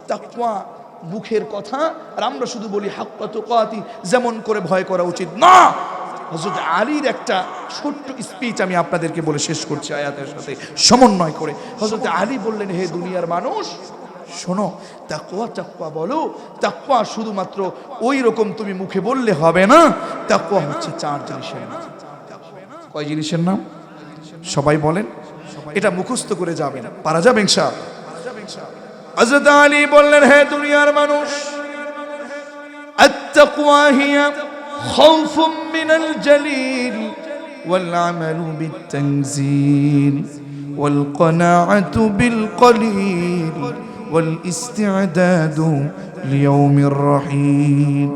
তাকওয়া মুখের কথা, আর আমরা শুধু বলি হাক্কা তুকাতি, যেমন করে ভয় করা উচিত না। হযরত আলীর একটা ছোট্ট স্পিচ আমি আপনাদেরকে বলে শেষ করছি আয়াতের সাথে সমন্বয় করে। হযরত আলী বললেন, হে দুনিয়ার মানুষ, শোনো, তাকওয়া তাকওয়া বলো। তাকওয়া শুধুমাত্র ওই রকম তুমি মুখে বললে হবে না। তাকওয়া হচ্ছে 4 জিনিসের নাম। কয় জিনিসের নাম? সবাই বলেন, এটা মুখস্থ করে যাবেন, পারা যাবে ইনশাআল্লাহ। হযরত আলী বললেন, হে দুনিয়ার মানুষ, আত-তাকওয়া হিয়া খাউফুম মিনাল জালিল ওয়াল আমালু বিত-তানজিল ওয়াল কনাআতু বিল কলিল والاستعداد ليوم الرحيل